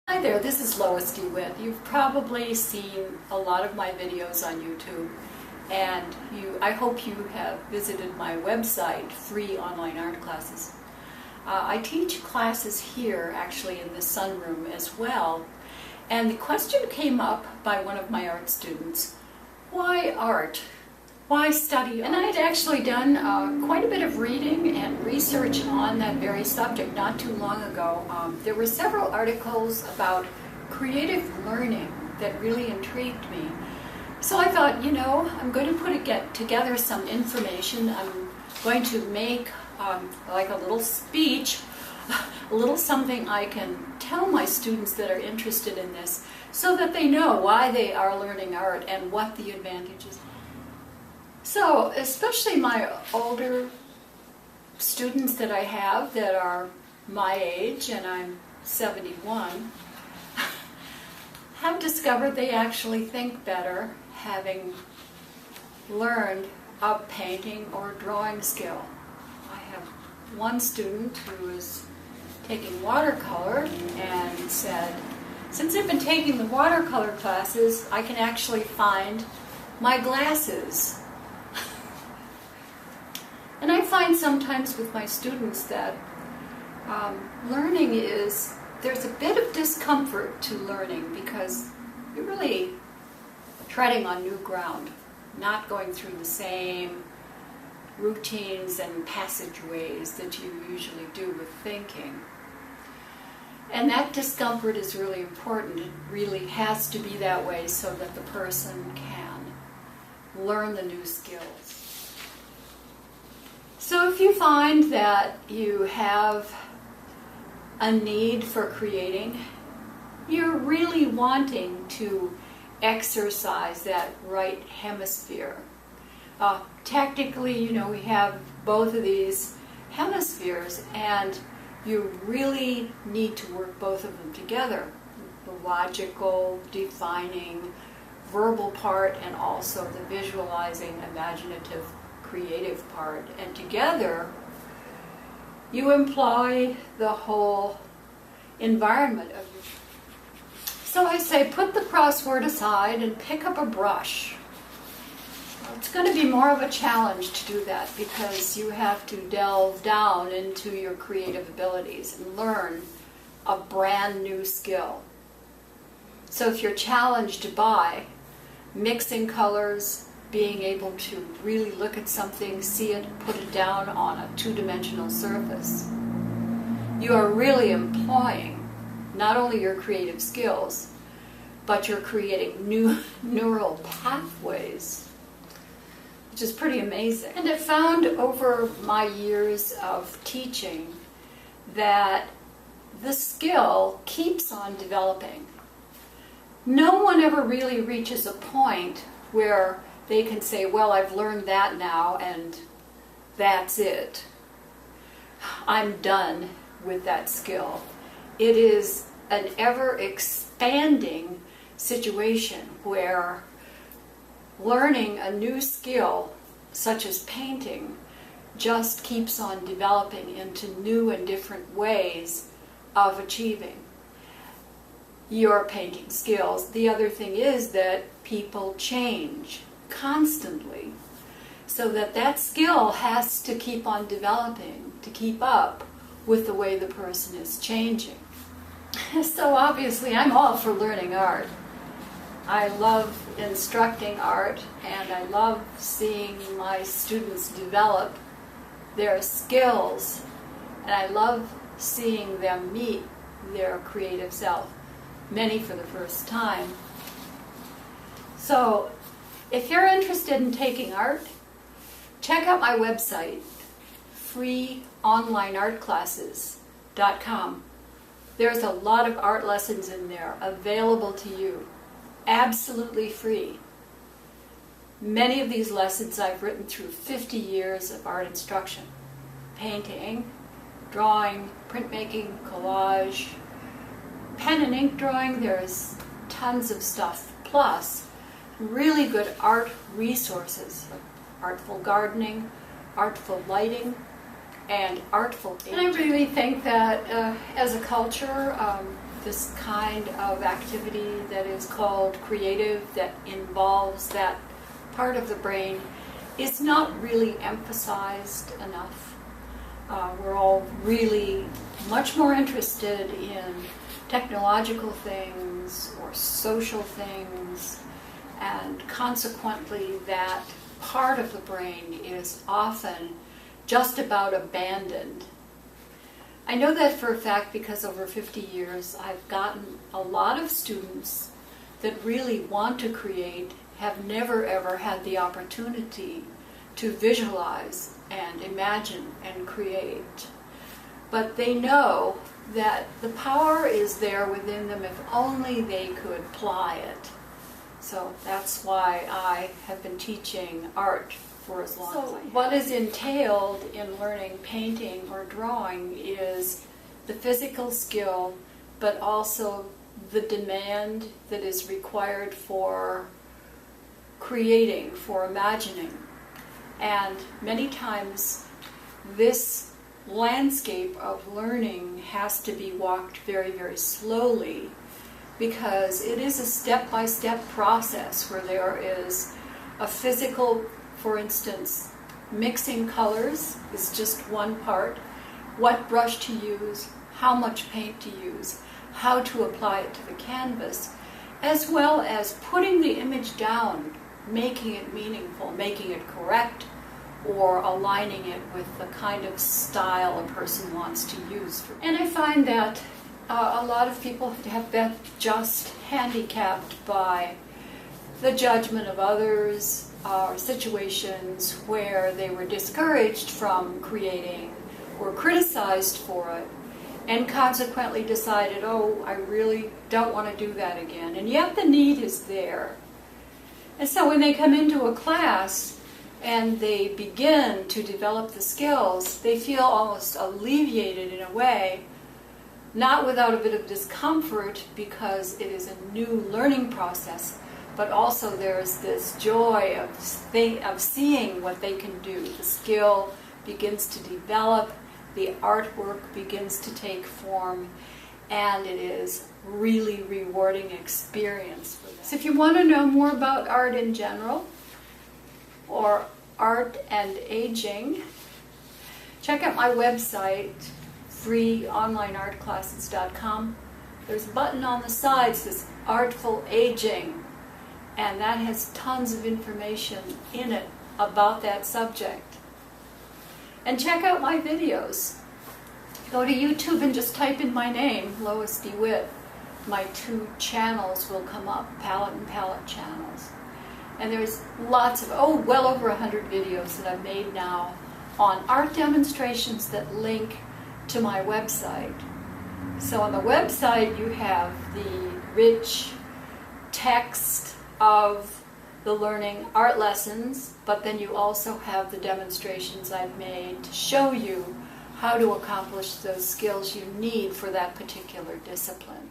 Hi there, this is Lois DeWitt. You've probably seen a lot of my videos on YouTube, and I hope you have visited my website, Free Online Art Classes. I teach classes here, actually in the sunroom as well, and the question came up by one of my art students: why art? Why study art? And I had actually done quite a bit of reading and research on that very subject not too long ago. There were several articles about creative learning that really intrigued me. So I thought, I'm going to get together some information. I'm going to make like a little speech, a little something I can tell my students that are interested in this so that they know why they are learning art and what the advantages are. So, especially my older students that I have that are my age, and I'm 71, have discovered they actually think better having learned a painting or drawing skill. I have one student who is taking watercolor and said, since I've been taking the watercolor classes, I can actually find my glasses. And I find sometimes with my students that learning there's a bit of discomfort to learning because you're really treading on new ground, not going through the same routines and passageways that you usually do with thinking. And that discomfort is really important. It really has to be that way so that the person can learn the new skills. So if you find that you have a need for creating, you're really wanting to exercise that right hemisphere. Technically, we have both of these hemispheres, and you really need to work both of them together. The logical, defining, verbal part, and also the visualizing, imaginative, creative part, and together you employ the whole environment of your. So I say put the crossword aside and pick up a brush. It's going to be more of a challenge to do that because you have to delve down into your creative abilities and learn a brand new skill. So if you're challenged by mixing colors, being able to really look at something, see it, put it down on a two-dimensional surface, you are really employing not only your creative skills, but you're creating new neural pathways, which is pretty amazing. And I found over my years of teaching that the skill keeps on developing. No one ever really reaches a point where they can say, well, I've learned that now and that's it. I'm done with that skill. It is an ever-expanding situation where learning a new skill, such as painting, just keeps on developing into new and different ways of achieving your painting skills. The other thing is that people change constantly, so that skill has to keep on developing to keep up with the way the person is changing. So obviously I'm all for learning art. I love instructing art, and I love seeing my students develop their skills, and I love seeing them meet their creative self, many for the first time. So if you're interested in taking art, check out my website, freeonlineartclasses.com. There's a lot of art lessons in there available to you, absolutely free. Many of these lessons I've written through 50 years of art instruction. Painting, drawing, printmaking, collage, pen and ink drawing, there's tons of stuff. Plus, really good art resources, like artful gardening, artful lighting, and artful painting. And I really think that as a culture, this kind of activity that is called creative, that involves that part of the brain, is not really emphasized enough. We're all really much more interested in technological things or social things, and consequently that part of the brain is often just about abandoned. I know that for a fact because over 50 years I've gotten a lot of students that really want to create, have never ever had the opportunity to visualize and imagine and create. But they know that the power is there within them if only they could apply it. So that's why I have been teaching art for as long as I have. What is entailed in learning painting or drawing is the physical skill, but also the demand that is required for creating, for imagining. And many times this landscape of learning has to be walked very, very slowly, because it is a step-by-step process where there is a physical, for instance, mixing colors is just one part, what brush to use, how much paint to use, how to apply it to the canvas, as well as putting the image down, making it meaningful, making it correct, or aligning it with the kind of style a person wants to use. And I find that a lot of people have been just handicapped by the judgment of others, or situations where they were discouraged from creating or criticized for it, and consequently decided, oh, I really don't want to do that again. And yet the need is there. And so when they come into a class and they begin to develop the skills, they feel almost alleviated in a way, not without a bit of discomfort because it is a new learning process, but also there's this joy of seeing what they can do. The skill begins to develop, the artwork begins to take form, and it is really rewarding experience for them. So if you want to know more about art in general, or art and aging, check out my website, freeonlineartclasses.com. There's a button on the side that says Artful Aging, and that has tons of information in it about that subject. And check out my videos. Go to YouTube and just type in my name, Lois DeWitt. My 2 channels will come up, Palette and Palette channels. And there's lots of, well over 100 videos that I've made now on art demonstrations that link to my website. So on the website you have the rich text of the learning art lessons, but then you also have the demonstrations I've made to show you how to accomplish those skills you need for that particular discipline.